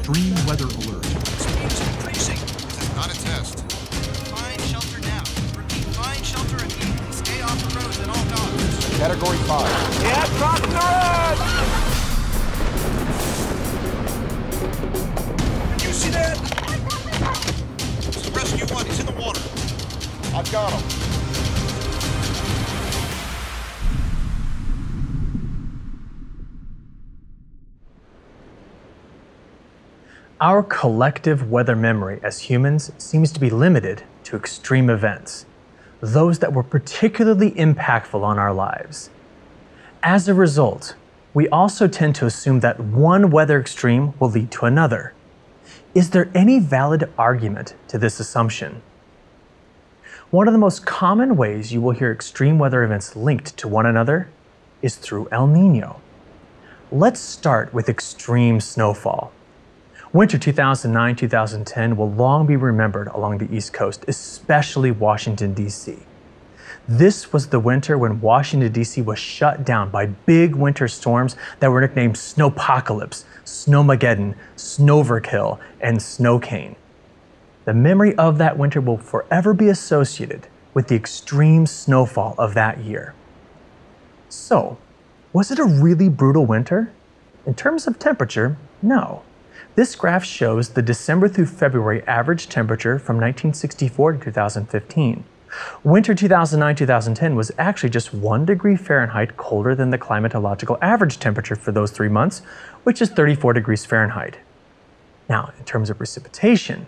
extreme weather alert. Speed's increasing. This is not a test. Find shelter now. Repeat, find shelter immediately. Stay off the roads at all costs. Category 5. Yeah, crossing the road! You see that? This is Rescue 1. He's in the water. I've got him. Our collective weather memory as humans seems to be limited to extreme events, those that were particularly impactful on our lives. As a result, we also tend to assume that one weather extreme will lead to another. Is there any valid argument to this assumption? One of the most common ways you will hear extreme weather events linked to one another is through El Niño. Let's start with extreme snowfall. Winter 2009-2010 will long be remembered along the East Coast, especially Washington, D.C. This was the winter when Washington, D.C. was shut down by big winter storms that were nicknamed Snowpocalypse, Snowmageddon, Snowverkill, and Snowcane. The memory of that winter will forever be associated with the extreme snowfall of that year. So, was it a really brutal winter? In terms of temperature, no. This graph shows the December through February average temperature from 1964 to 2015. Winter 2009-2010 was actually just 1 degree Fahrenheit colder than the climatological average temperature for those 3 months, which is 34 degrees Fahrenheit. Now, in terms of precipitation,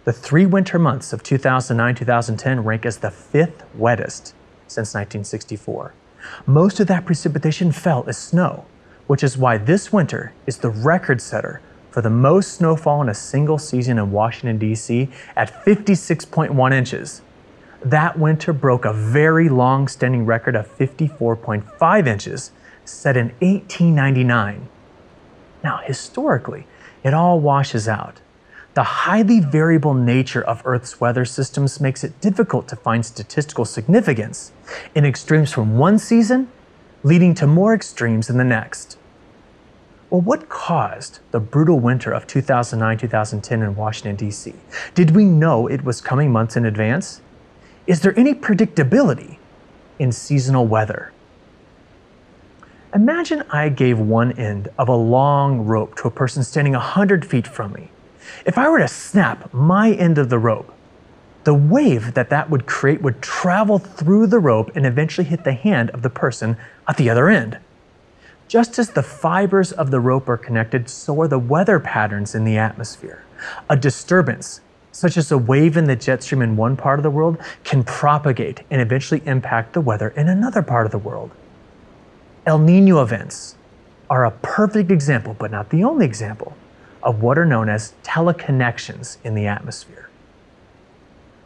the 3 winter months of 2009-2010 rank as the 5th wettest since 1964. Most of that precipitation fell as snow, which is why this winter is the record setter for the most snowfall in a single season in Washington, D.C. at 56.1 inches. That winter broke a very long-standing record of 54.5 inches set in 1899. Now, historically, it all washes out. The highly variable nature of Earth's weather systems makes it difficult to find statistical significance in extremes from one season, leading to more extremes in the next. Well, what caused the brutal winter of 2009-2010 in Washington, D.C.? Did we know it was coming months in advance? Is there any predictability in seasonal weather? Imagine I gave one end of a long rope to a person standing 100 feet from me. If I were to snap my end of the rope, the wave that would create would travel through the rope and eventually hit the hand of the person at the other end. Just as the fibers of the rope are connected, so are the weather patterns in the atmosphere. A disturbance, such as a wave in the jet stream in one part of the world, can propagate and eventually impact the weather in another part of the world. El Niño events are a perfect example, but not the only example, of what are known as teleconnections in the atmosphere.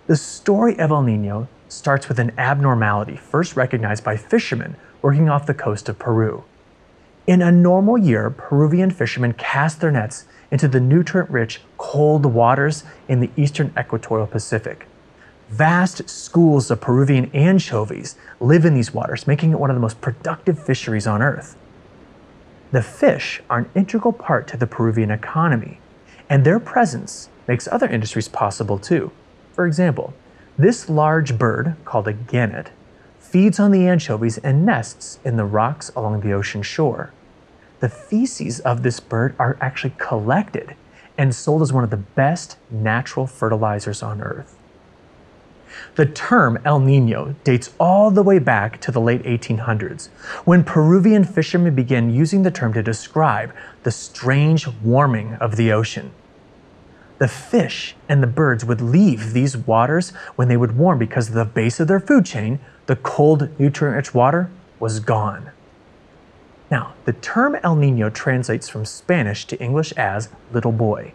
The story of El Niño starts with an abnormality first recognized by fishermen working off the coast of Peru. In a normal year, Peruvian fishermen cast their nets into the nutrient-rich, cold waters in the eastern equatorial Pacific. Vast schools of Peruvian anchovies live in these waters, making it one of the most productive fisheries on Earth. The fish are an integral part to the Peruvian economy, and their presence makes other industries possible too. For example, this large bird, called a gannet, feeds on the anchovies and nests in the rocks along the ocean shore. The feces of this bird are actually collected and sold as one of the best natural fertilizers on Earth. The term El Niño dates all the way back to the late 1800s, when Peruvian fishermen began using the term to describe the strange warming of the ocean. The fish and the birds would leave these waters when they would warm because at the base of their food chain, the cold, nutrient-rich water was gone. Now, the term El Niño translates from Spanish to English as little boy.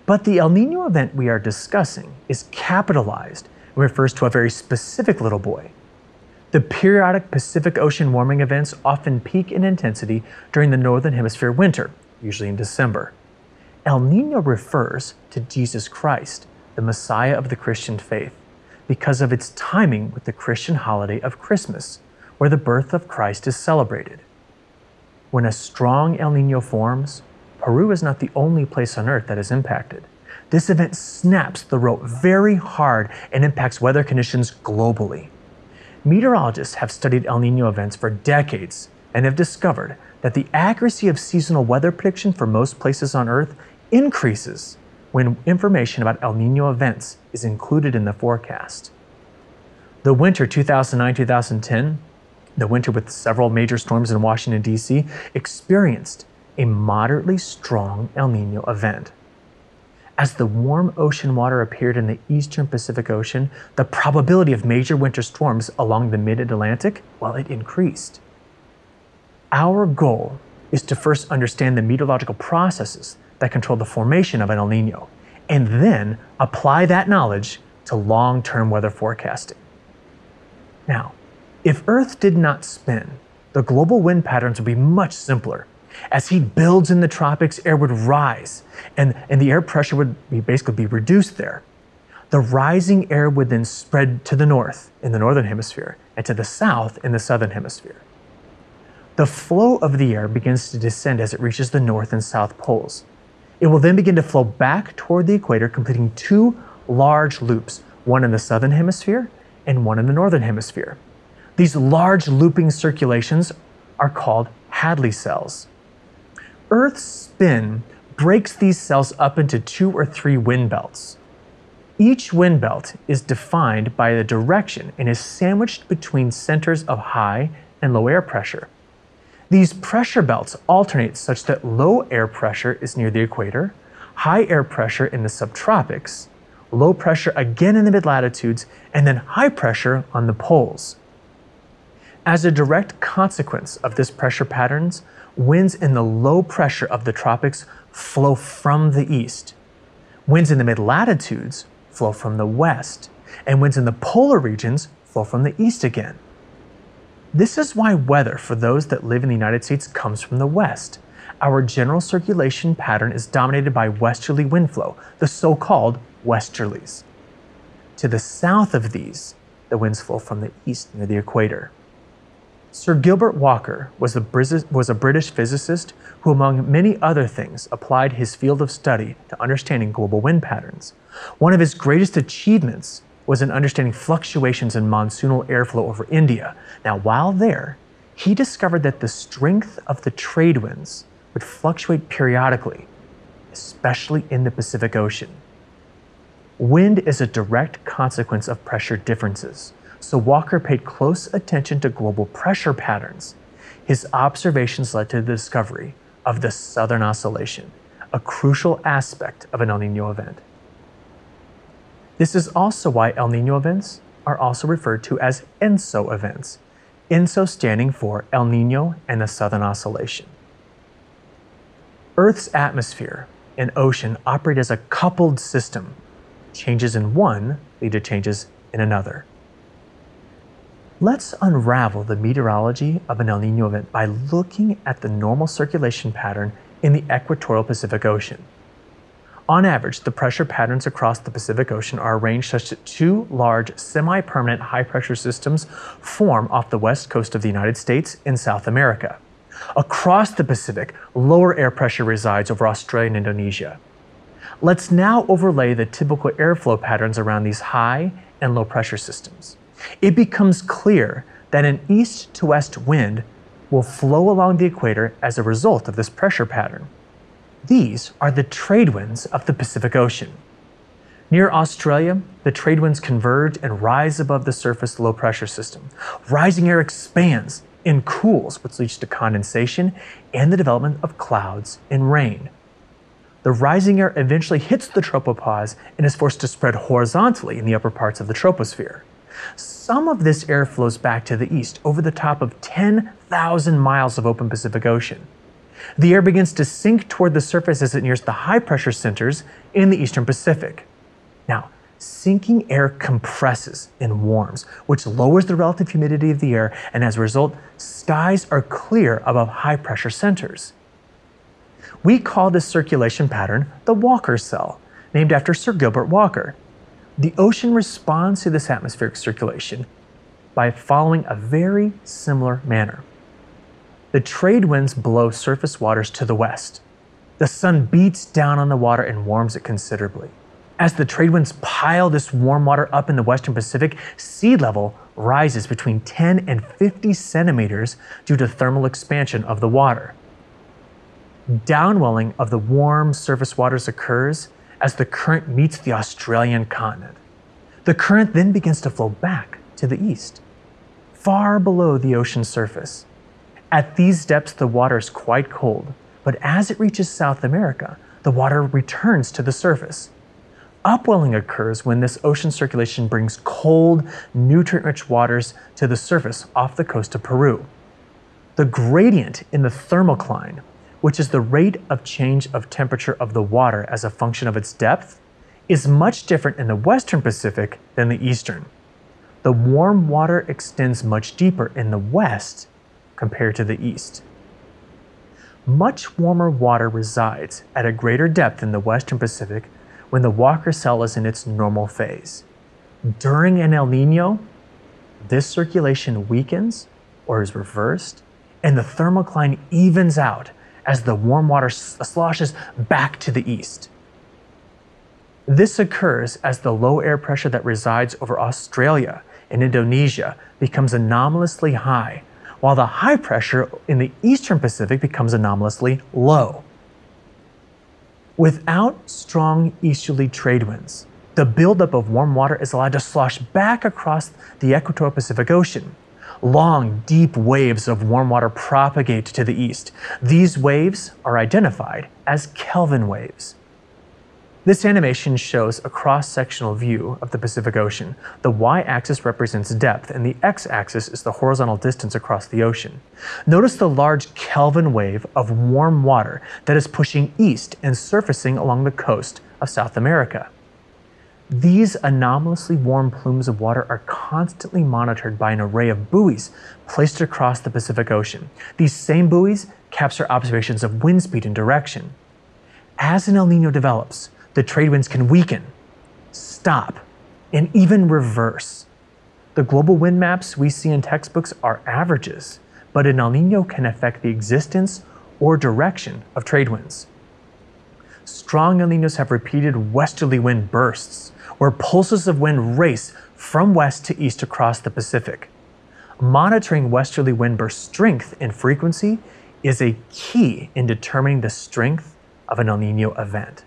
But the El Niño event we are discussing is capitalized and refers to a very specific little boy. The periodic Pacific Ocean warming events often peak in intensity during the Northern Hemisphere winter, usually in December. El Niño refers to Jesus Christ, the Messiah of the Christian faith, because of its timing with the Christian holiday of Christmas, where the birth of Christ is celebrated. When a strong El Niño forms, Peru is not the only place on Earth that is impacted. This event snaps the rope very hard and impacts weather conditions globally. Meteorologists have studied El Niño events for decades and have discovered that the accuracy of seasonal weather prediction for most places on Earth increases when information about El Niño events is included in the forecast. The winter 2009-2010, the winter with several major storms in Washington, D.C., experienced a moderately strong El Niño event. As the warm ocean water appeared in the eastern Pacific Ocean, the probability of major winter storms along the mid-Atlantic, well, it increased. Our goal is to first understand the meteorological processes that control the formation of an El Niño, and then apply that knowledge to long-term weather forecasting. Now, if Earth did not spin, the global wind patterns would be much simpler. As heat builds in the tropics, air would rise, and the air pressure would basically be reduced there. The rising air would then spread to the north in the northern hemisphere and to the south in the southern hemisphere. The flow of the air begins to descend as it reaches the north and south poles. It will then begin to flow back toward the equator, completing two large loops, one in the southern hemisphere and one in the northern hemisphere. These large looping circulations are called Hadley cells. Earth's spin breaks these cells up into 2 or 3 wind belts. Each wind belt is defined by the direction and is sandwiched between centers of high and low air pressure. These pressure belts alternate such that low air pressure is near the equator, high air pressure in the subtropics, low pressure again in the mid-latitudes, and then high pressure on the poles. As a direct consequence of this pressure patterns, winds in the low pressure of the tropics flow from the east. Winds in the mid-latitudes flow from the west, and winds in the polar regions flow from the east again. This is why weather for those that live in the United States comes from the west. Our general circulation pattern is dominated by westerly wind flow, the so-called westerlies. To the south of these, the winds flow from the east near the equator. Sir Gilbert Walker was a British physicist who, among many other things, applied his field of study to understanding global wind patterns. One of his greatest achievements was in understanding fluctuations in monsoonal airflow over India. Now, while there, he discovered that the strength of the trade winds would fluctuate periodically, especially in the Pacific Ocean. Wind is a direct consequence of pressure differences, so Walker paid close attention to global pressure patterns. His observations led to the discovery of the Southern Oscillation, a crucial aspect of an El Niño event. This is also why El Niño events are also referred to as ENSO events, ENSO standing for El Niño and the Southern Oscillation. Earth's atmosphere and ocean operate as a coupled system. Changes in one lead to changes in another. Let's unravel the meteorology of an El Niño event by looking at the normal circulation pattern in the equatorial Pacific Ocean. On average, the pressure patterns across the Pacific Ocean are arranged such that 2 large semi-permanent high-pressure systems form off the west coast of the United States and South America. Across the Pacific, lower air pressure resides over Australia and Indonesia. Let's now overlay the typical airflow patterns around these high and low pressure systems. It becomes clear that an east to west wind will flow along the equator as a result of this pressure pattern. These are the trade winds of the Pacific Ocean. Near Australia, the trade winds converge and rise above the surface low pressure system. Rising air expands and cools, which leads to condensation and the development of clouds and rain. The rising air eventually hits the tropopause and is forced to spread horizontally in the upper parts of the troposphere. Some of this air flows back to the east over the top of 10,000 miles of open Pacific Ocean. The air begins to sink toward the surface as it nears the high-pressure centers in the eastern Pacific. Now, sinking air compresses and warms, which lowers the relative humidity of the air, and as a result, skies are clear above high-pressure centers. We call this circulation pattern the Walker cell, named after Sir Gilbert Walker. The ocean responds to this atmospheric circulation by following a very similar manner. The trade winds blow surface waters to the west. The sun beats down on the water and warms it considerably. As the trade winds pile this warm water up in the Western Pacific, sea level rises between 10 and 50 centimeters due to thermal expansion of the water. Downwelling of the warm surface waters occurs as the current meets the Australian continent. The current then begins to flow back to the east, far below the ocean's surface. At these depths, the water is quite cold, but as it reaches South America, the water returns to the surface. Upwelling occurs when this ocean circulation brings cold, nutrient-rich waters to the surface off the coast of Peru. The gradient in the thermocline, which is the rate of change of temperature of the water as a function of its depth, is much different in the Western Pacific than the Eastern. The warm water extends much deeper in the west compared to the east. Much warmer water resides at a greater depth in the Western Pacific when the Walker cell is in its normal phase. During an El Nino, this circulation weakens or is reversed, and the thermocline evens out as the warm water sloshes back to the east. This occurs as the low air pressure that resides over Australia and Indonesia becomes anomalously high, while the high pressure in the Eastern Pacific becomes anomalously low. Without strong easterly trade winds, the buildup of warm water is allowed to slosh back across the equatorial Pacific Ocean. Long, deep waves of warm water propagate to the east. These waves are identified as Kelvin waves. This animation shows a cross-sectional view of the Pacific Ocean. The y-axis represents depth, and the x-axis is the horizontal distance across the ocean. Notice the large Kelvin wave of warm water that is pushing east and surfacing along the coast of South America. These anomalously warm plumes of water are constantly monitored by an array of buoys placed across the Pacific Ocean. These same buoys capture observations of wind speed and direction. As an El Nino develops, the trade winds can weaken, stop, and even reverse. The global wind maps we see in textbooks are averages, but an El Nino can affect the existence or direction of trade winds. Strong El Ninos have repeated westerly wind bursts, where pulses of wind race from west to east across the Pacific. Monitoring westerly wind burst strength and frequency is a key in determining the strength of an El Nino event.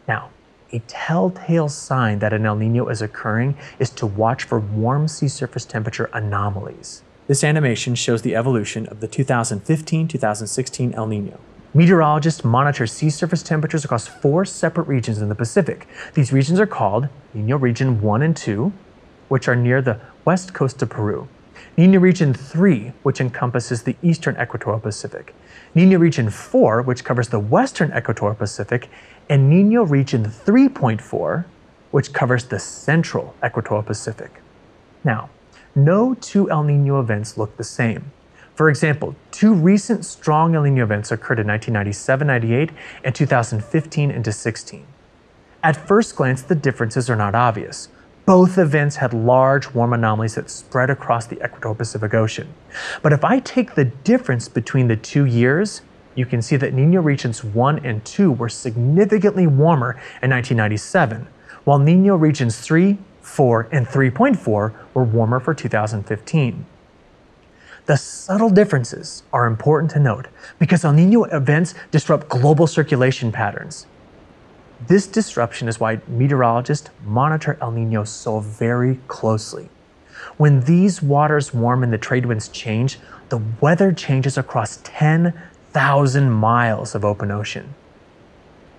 Now, a telltale sign that an El Nino is occurring is to watch for warm sea surface temperature anomalies. This animation shows the evolution of the 2015-2016 El Nino. Meteorologists monitor sea surface temperatures across 4 separate regions in the Pacific. These regions are called Nino Region 1 and 2, which are near the west coast of Peru. Nino Region 3, which encompasses the eastern equatorial Pacific. Nino Region 4, which covers the western equatorial Pacific, and Nino Region 3.4, which covers the central equatorial Pacific. Now, no 2 El Nino events look the same. For example, 2 recent strong El Nino events occurred in 1997-98 and 2015-16. At first glance, the differences are not obvious. Both events had large warm anomalies that spread across the equatorial Pacific Ocean. But if I take the difference between the 2 years, you can see that Nino Regions 1 and 2 were significantly warmer in 1997, while Nino Regions 3, 4, and 3.4 were warmer for 2015. The subtle differences are important to note because El Nino events disrupt global circulation patterns. This disruption is why meteorologists monitor El Nino so very closely. When these waters warm and the trade winds change, the weather changes across 10,000 miles of open ocean.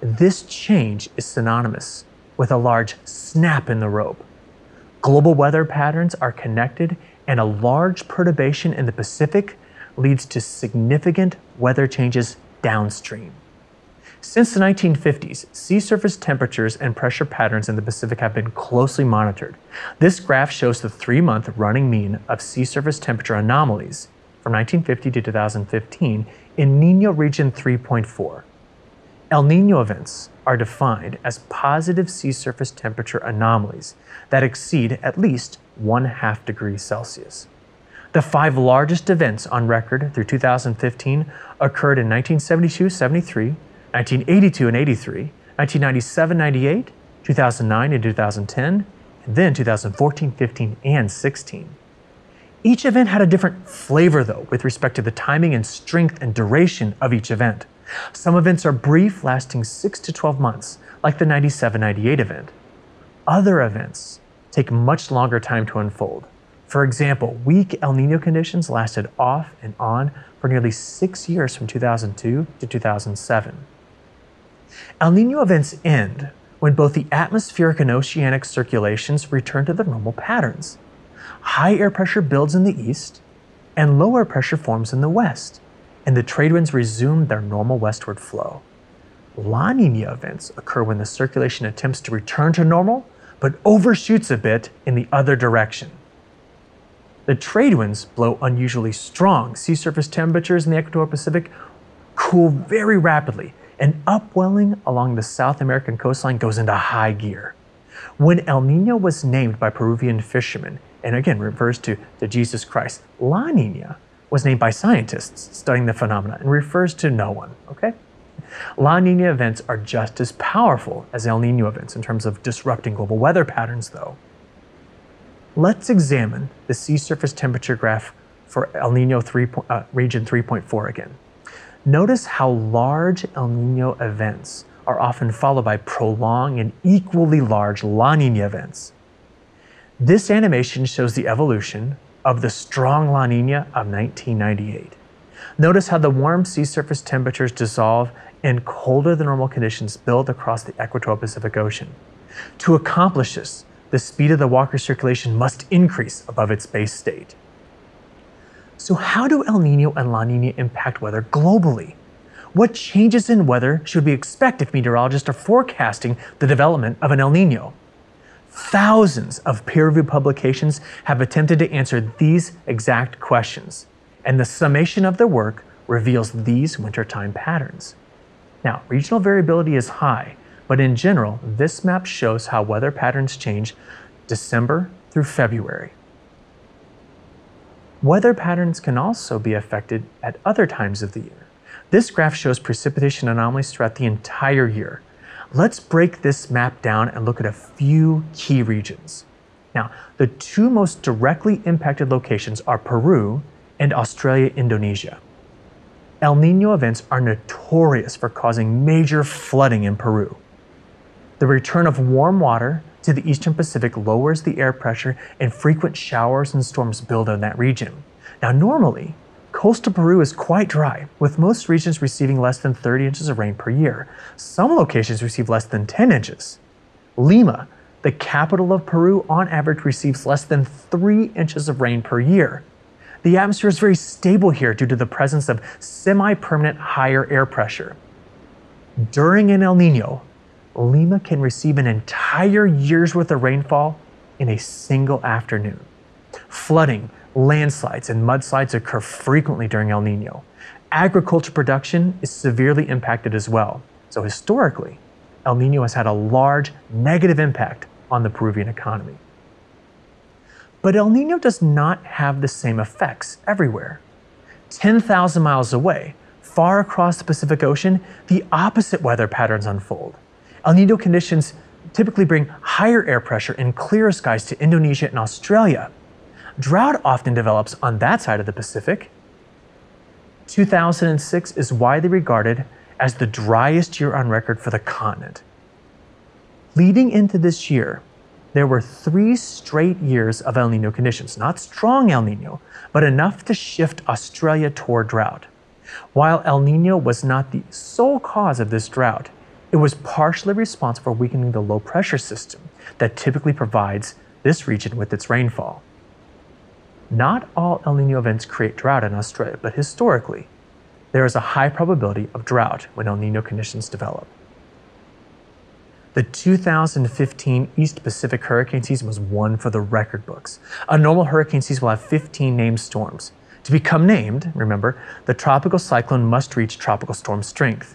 This change is synonymous with a large snap in the rope. Global weather patterns are connected, and a large perturbation in the Pacific leads to significant weather changes downstream. Since the 1950s, sea surface temperatures and pressure patterns in the Pacific have been closely monitored. This graph shows the 3-month running mean of sea surface temperature anomalies from 1950 to 2015 in Nino Region 3.4. El Nino events are defined as positive sea surface temperature anomalies that exceed at least 1/2 degrees Celsius. The 5 largest events on record through 2015 occurred in 1972-73, 1982 and 83, 1997-98, 2009 and 2010, and then 2014, 15, and 16. Each event had a different flavor, though, with respect to the timing and strength and duration of each event. Some events are brief, lasting 6 to 12 months, like the 97-98 event. Other events take much longer time to unfold. For example, weak El Niño conditions lasted off and on for nearly 6 years from 2002 to 2007. El Niño events end when both the atmospheric and oceanic circulations return to their normal patterns. High air pressure builds in the east, and lower pressure forms in the west, and the trade winds resume their normal westward flow. La Niña events occur when the circulation attempts to return to normal, but overshoots a bit in the other direction. The trade winds blow unusually strong. Sea surface temperatures in the Equatorial Pacific cool very rapidly, and upwelling along the South American coastline goes into high gear. When El Niño was named by Peruvian fishermen, and again refers to Jesus Christ, La Niña was named by scientists studying the phenomena and refers to no one, okay? La Niña events are just as powerful as El Niño events in terms of disrupting global weather patterns, though. Let's examine the sea surface temperature graph for El Niño region 3.4 again. Notice how large El Niño events are often followed by prolonged and equally large La Niña events. This animation shows the evolution of the strong La Niña of 1998. Notice how the warm sea surface temperatures dissolve and colder than normal conditions build across the Equatorial Pacific Ocean. To accomplish this, the speed of the Walker circulation must increase above its base state. So how do El Niño and La Niña impact weather globally? What changes in weather should we expect if meteorologists are forecasting the development of an El Niño? Thousands of peer-reviewed publications have attempted to answer these exact questions, and the summation of their work reveals these wintertime patterns. Now, regional variability is high, but in general, this map shows how weather patterns change December through February. Weather patterns can also be affected at other times of the year. This graph shows precipitation anomalies throughout the entire year. Let's break this map down and look at a few key regions. Now, the two most directly impacted locations are Peru and Australia, Indonesia. El Niño events are notorious for causing major flooding in Peru. The return of warm water to the eastern Pacific lowers the air pressure, and frequent showers and storms build in that region. Now, normally, coastal Peru is quite dry, with most regions receiving less than 30 inches of rain per year. Some locations receive less than 10 inches. Lima, the capital of Peru, on average receives less than 3 inches of rain per year. The atmosphere is very stable here due to the presence of semi-permanent higher air pressure. During an El Niño, Lima can receive an entire year's worth of rainfall in a single afternoon. Flooding, landslides, and mudslides occur frequently during El Niño. Agriculture production is severely impacted as well. So historically, El Niño has had a large negative impact on the Peruvian economy. But El Niño does not have the same effects everywhere. 10,000 miles away, far across the Pacific Ocean, the opposite weather patterns unfold. El Niño conditions typically bring higher air pressure and clearer skies to Indonesia and Australia. Drought often develops on that side of the Pacific. 2006 is widely regarded as the driest year on record for the continent. Leading into this year, there were 3 straight years of El Niño conditions, not strong El Niño, but enough to shift Australia toward drought. While El Niño was not the sole cause of this drought, it was partially responsible for weakening the low pressure system that typically provides this region with its rainfall. Not all El Niño events create drought in Australia, but historically, there is a high probability of drought when El Niño conditions develop. The 2015 East Pacific hurricane season was one for the record books. A normal hurricane season will have 15 named storms. To become named, remember, the tropical cyclone must reach tropical storm strength.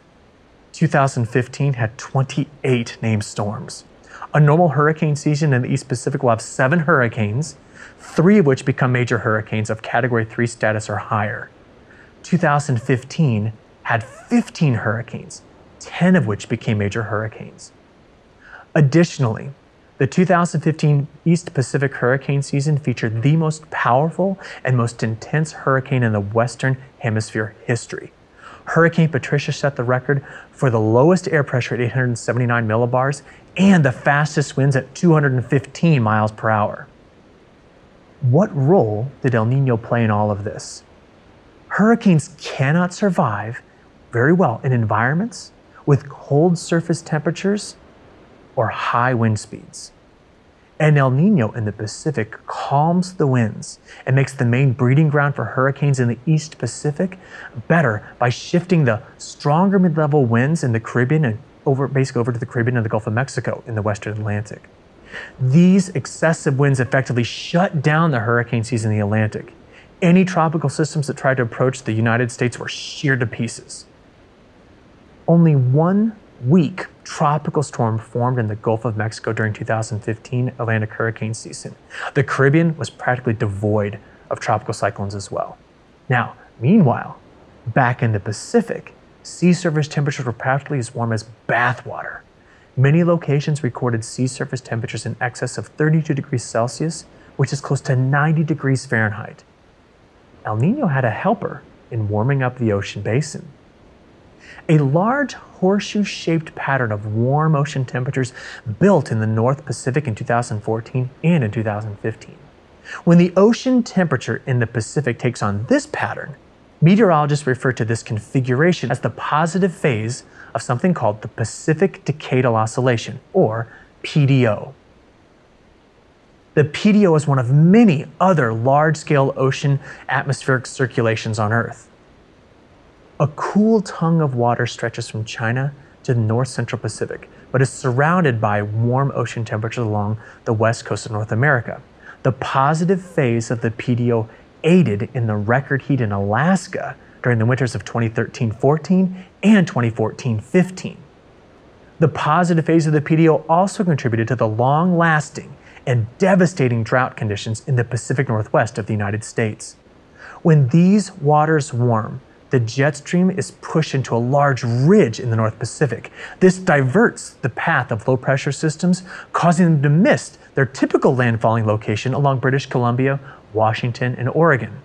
2015 had 28 named storms. A normal hurricane season in the East Pacific will have 7 hurricanes, 3 of which become major hurricanes of Category 3 status or higher. 2015 had 15 hurricanes, 10 of which became major hurricanes. Additionally, the 2015 East Pacific hurricane season featured the most powerful and most intense hurricane in the Western Hemisphere history. Hurricane Patricia set the record for the lowest air pressure at 879 millibars and the fastest winds at 215 miles per hour. What role did El Niño play in all of this? Hurricanes cannot survive very well in environments with cold surface temperatures or high wind speeds. And El Niño in the Pacific calms the winds and makes the main breeding ground for hurricanes in the East Pacific better by shifting the stronger mid-level winds in the Caribbean and basically over to the Caribbean and the Gulf of Mexico in the Western Atlantic. These excessive winds effectively shut down the hurricane season in the Atlantic. Any tropical systems that tried to approach the United States were sheared to pieces. Only one weak tropical storm formed in the Gulf of Mexico during 2015 Atlantic hurricane season. The Caribbean was practically devoid of tropical cyclones as well. Now, meanwhile, back in the Pacific, sea surface temperatures were practically as warm as bathwater. Many locations recorded sea surface temperatures in excess of 32 degrees Celsius, which is close to 90 degrees Fahrenheit. El Niño had a helper in warming up the ocean basin. A large horseshoe-shaped pattern of warm ocean temperatures built in the North Pacific in 2014 and in 2015. When the ocean temperature in the Pacific takes on this pattern, meteorologists refer to this configuration as the positive phase of something called the Pacific Decadal Oscillation, or PDO. The PDO is one of many other large-scale ocean atmospheric circulations on Earth. A cool tongue of water stretches from China to the north central Pacific, but is surrounded by warm ocean temperatures along the west coast of North America. The positive phase of the PDO aided in the record heat in Alaska during the winters of 2013-14 and 2014-15. The positive phase of the PDO also contributed to the long-lasting and devastating drought conditions in the Pacific Northwest of the United States. When these waters warm, the jet stream is pushed into a large ridge in the North Pacific. This diverts the path of low-pressure systems, causing them to miss their typical landfalling location along British Columbia, Washington, and Oregon.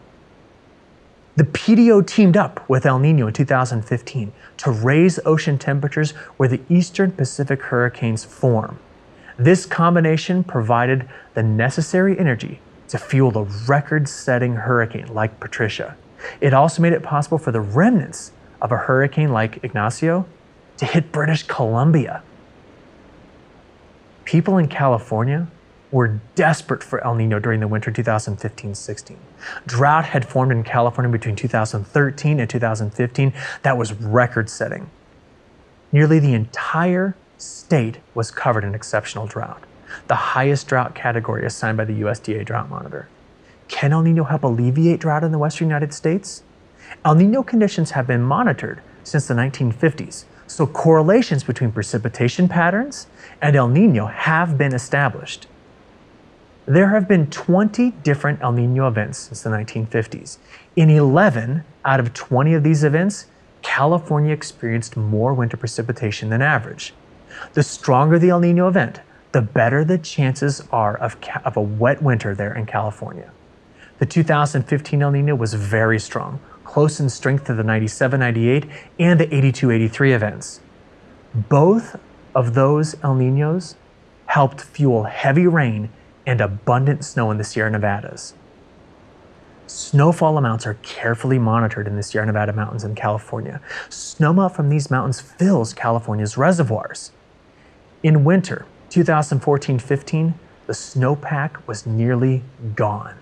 The PDO teamed up with El Niño in 2015 to raise ocean temperatures where the eastern Pacific hurricanes form. This combination provided the necessary energy to fuel the record-setting hurricane like Patricia. It also made it possible for the remnants of a hurricane like Ignacio to hit British Columbia. People in California were desperate for El Niño during the winter 2015-16. Drought had formed in California between 2013 and 2015 that was record-setting. Nearly the entire state was covered in exceptional drought, the highest drought category assigned by the USDA Drought Monitor. Can El Niño help alleviate drought in the western United States? El Niño conditions have been monitored since the 1950s, so correlations between precipitation patterns and El Niño have been established. There have been 20 different El Niño events since the 1950s. In 11 out of 20 of these events, California experienced more winter precipitation than average. The stronger the El Niño event, the better the chances are of a wet winter there in California. The 2015 El Niño was very strong, close in strength to the 97-98 and the 82-83 events. Both of those El Niños helped fuel heavy rain and abundant snow in the Sierra Nevadas. Snowfall amounts are carefully monitored in the Sierra Nevada mountains in California. Snowmelt from these mountains fills California's reservoirs. In winter 2014-15, the snowpack was nearly gone.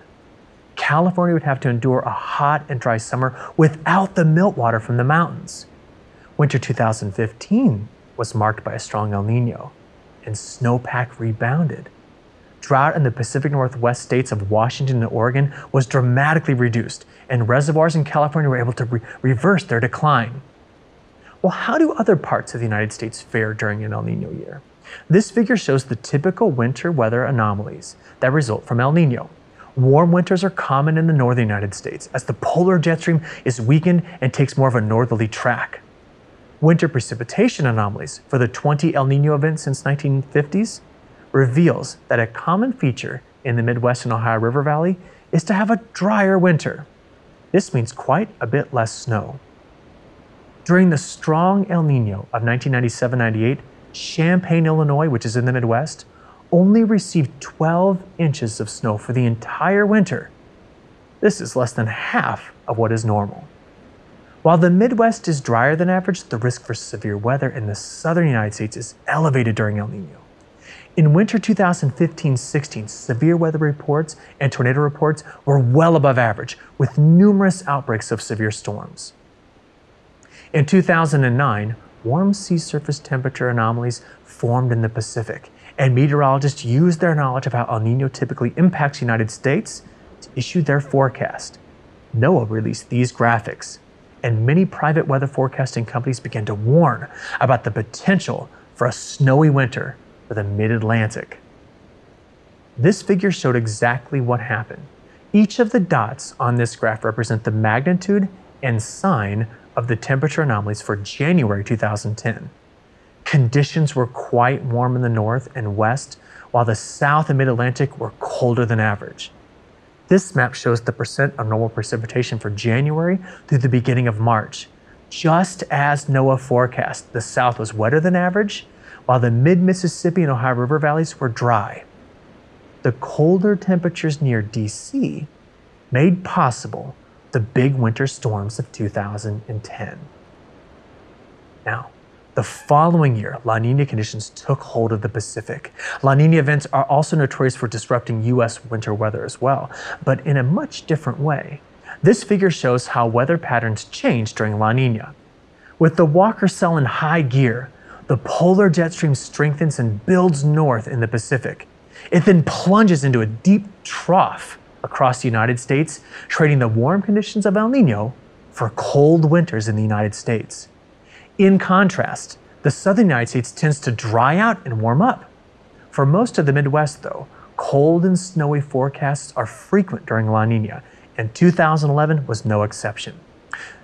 California would have to endure a hot and dry summer without the meltwater from the mountains. Winter 2015 was marked by a strong El Niño, and snowpack rebounded. Drought in the Pacific Northwest states of Washington and Oregon was dramatically reduced, and reservoirs in California were able to reverse their decline. Well, how do other parts of the United States fare during an El Niño year? This figure shows the typical winter weather anomalies that result from El Niño. Warm winters are common in the northern United States as the polar jet stream is weakened and takes more of a northerly track. Winter precipitation anomalies for the 20 El Nino events since 1950s reveals that a common feature in the Midwest and Ohio River Valley is to have a drier winter. This means quite a bit less snow. During the strong El Nino of 1997-98, Champaign, Illinois, which is in the Midwest, only received 12 inches of snow for the entire winter. This is less than half of what is normal. While the Midwest is drier than average, the risk for severe weather in the southern United States is elevated during El Nino. In winter 2015-16, severe weather reports and tornado reports were well above average, with numerous outbreaks of severe storms. In 2009, warm sea surface temperature anomalies formed in the Pacific, and meteorologists used their knowledge of how El Nino typically impacts the United States to issue their forecast. NOAA released these graphics, and many private weather forecasting companies began to warn about the potential for a snowy winter for the mid-Atlantic. This figure showed exactly what happened. Each of the dots on this graph represent the magnitude and sign of the temperature anomalies for January 2010. Conditions were quite warm in the north and west, while the south and mid-Atlantic were colder than average. This map shows the percent of normal precipitation for January through the beginning of March. Just as NOAA forecast, the south was wetter than average, while the mid-Mississippi and Ohio River valleys were dry. The colder temperatures near DC made possible the big winter storms of 2010. Now, the following year, La Nina conditions took hold of the Pacific. La Nina events are also notorious for disrupting U.S. winter weather as well, but in a much different way. This figure shows how weather patterns change during La Nina. With the Walker cell in high gear, the polar jet stream strengthens and builds north in the Pacific. It then plunges into a deep trough across the United States, trading the warm conditions of El Nino for cold winters in the United States. In contrast, the southern United States tends to dry out and warm up. For most of the Midwest, though, cold and snowy forecasts are frequent during La Nina, and 2011 was no exception.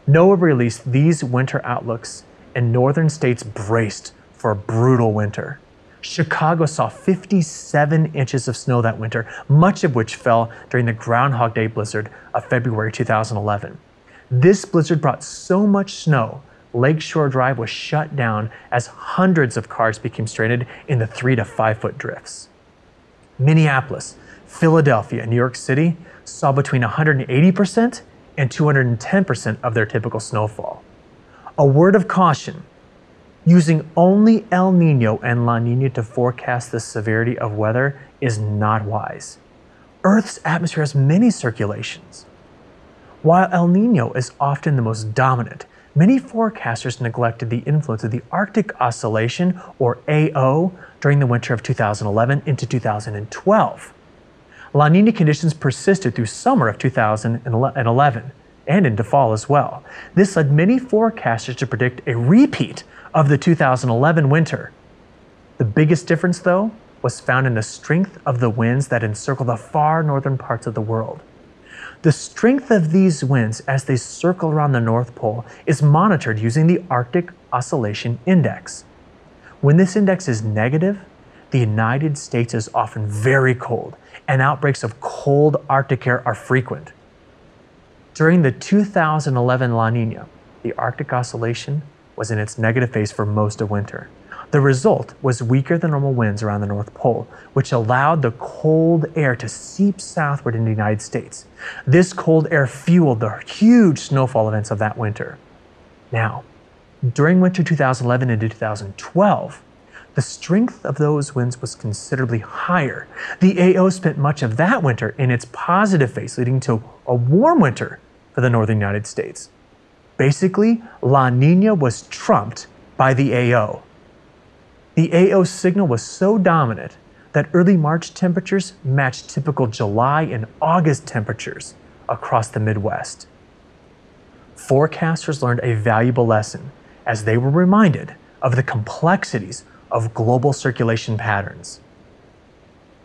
NOAA released these winter outlooks, and northern states braced for a brutal winter. Chicago saw 57 inches of snow that winter, much of which fell during the Groundhog Day blizzard of February 2011. This blizzard brought so much snow, Lakeshore Drive was shut down as hundreds of cars became stranded in the 3 to 5 foot drifts. Minneapolis, Philadelphia, and New York City saw between 180% and 210% of their typical snowfall. A word of caution: using only El Nino and La Nina to forecast the severity of weather is not wise. Earth's atmosphere has many circulations. While El Nino is often the most dominant, many forecasters neglected the influence of the Arctic Oscillation, or AO, during the winter of 2011 into 2012. La Nina conditions persisted through summer of 2011 and into fall as well. This led many forecasters to predict a repeat of the 2011 winter. The biggest difference, though, was found in the strength of the winds that encircle the far northern parts of the world. The strength of these winds as they circle around the North Pole is monitored using the Arctic Oscillation Index. When this index is negative, the United States is often very cold, and outbreaks of cold Arctic air are frequent. During the 2011 La Nina, the Arctic Oscillation was in its negative phase for most of winter. The result was weaker than normal winds around the North Pole, which allowed the cold air to seep southward into the United States. This cold air fueled the huge snowfall events of that winter. Now, during winter 2011 into 2012, the strength of those winds was considerably higher. The AO spent much of that winter in its positive phase, leading to a warm winter for the northern United States. Basically, La Nina was trumped by the AO. The AO signal was so dominant that early March temperatures matched typical July and August temperatures across the Midwest. Forecasters learned a valuable lesson as they were reminded of the complexities of global circulation patterns.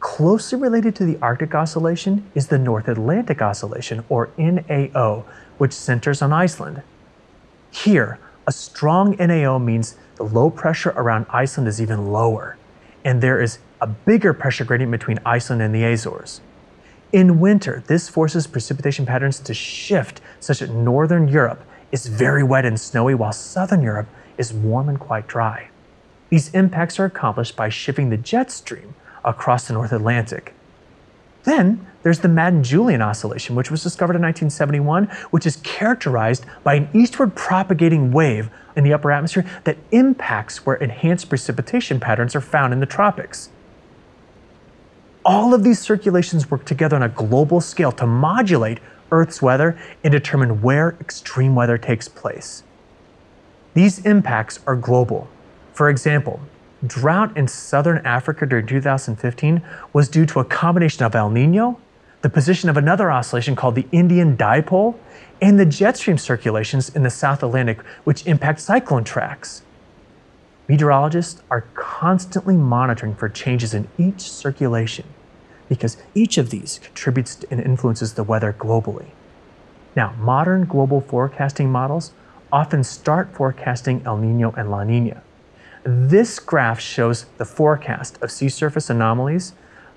Closely related to the Arctic Oscillation is the North Atlantic Oscillation, or NAO, which centers on Iceland. Here, A strong NAO means the low pressure around Iceland is even lower, and there is a bigger pressure gradient between Iceland and the Azores. In winter, this forces precipitation patterns to shift such that northern Europe is very wet and snowy while southern Europe is warm and quite dry. These impacts are accomplished by shifting the jet stream across the North Atlantic. Then there's the Madden-Julian Oscillation, which was discovered in 1971, which is characterized by an eastward propagating wave in the upper atmosphere that impacts where enhanced precipitation patterns are found in the tropics. All of these circulations work together on a global scale to modulate Earth's weather and determine where extreme weather takes place. These impacts are global. For example, drought in southern Africa during 2015 was due to a combination of El Nino, the position of another oscillation called the Indian Dipole, and the jet stream circulations in the South Atlantic, which impact cyclone tracks. Meteorologists are constantly monitoring for changes in each circulation because each of these contributes and influences the weather globally. Now, modern global forecasting models often start forecasting El Nino and La Nina. This graph shows the forecast of sea surface anomalies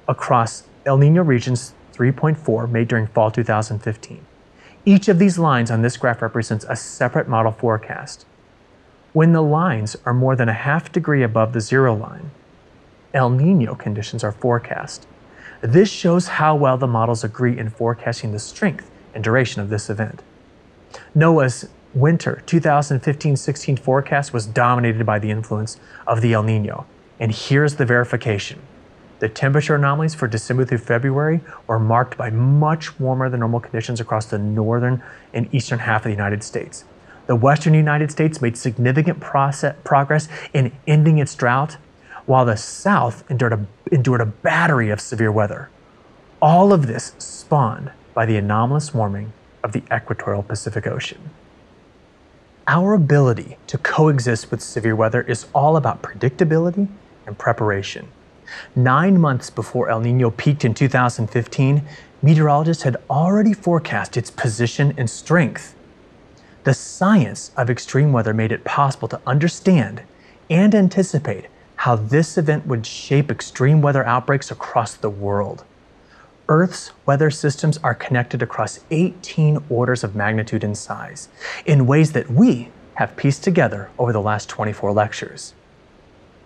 across El Nino regions 3.4 made during fall 2015. Each of these lines on this graph represents a separate model forecast. When the lines are more than a half degree above the zero line, El Nino conditions are forecast. This shows how well the models agree in forecasting the strength and duration of this event. NOAA's winter 2015-16 forecast was dominated by the influence of the El Nino, and here's the verification. The temperature anomalies for December through February were marked by much warmer than normal conditions across the northern and eastern half of the United States. The western United States made significant progress in ending its drought, while the South endured a battery of severe weather. All of this spawned by the anomalous warming of the equatorial Pacific Ocean. Our ability to coexist with severe weather is all about predictability and preparation. 9 months before El Nino peaked in 2015, meteorologists had already forecast its position and strength. The science of extreme weather made it possible to understand and anticipate how this event would shape extreme weather outbreaks across the world. Earth's weather systems are connected across 18 orders of magnitude in size, in ways that we have pieced together over the last 24 lectures.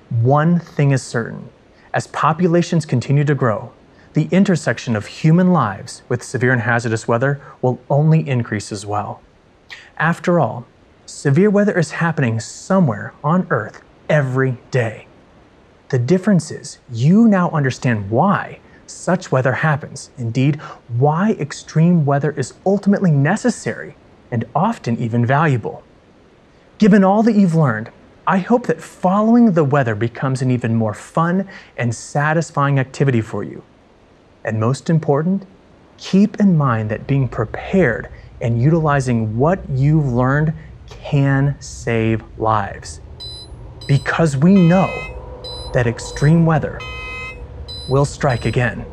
One thing is certain: as populations continue to grow, the intersection of human lives with severe and hazardous weather will only increase as well. After all, severe weather is happening somewhere on Earth every day. The difference is you now understand why such weather happens, indeed, why extreme weather is ultimately necessary and often even valuable. Given all that you've learned, I hope that following the weather becomes an even more fun and satisfying activity for you. And most important, keep in mind that being prepared and utilizing what you've learned can save lives. Because we know that extreme weather will strike again.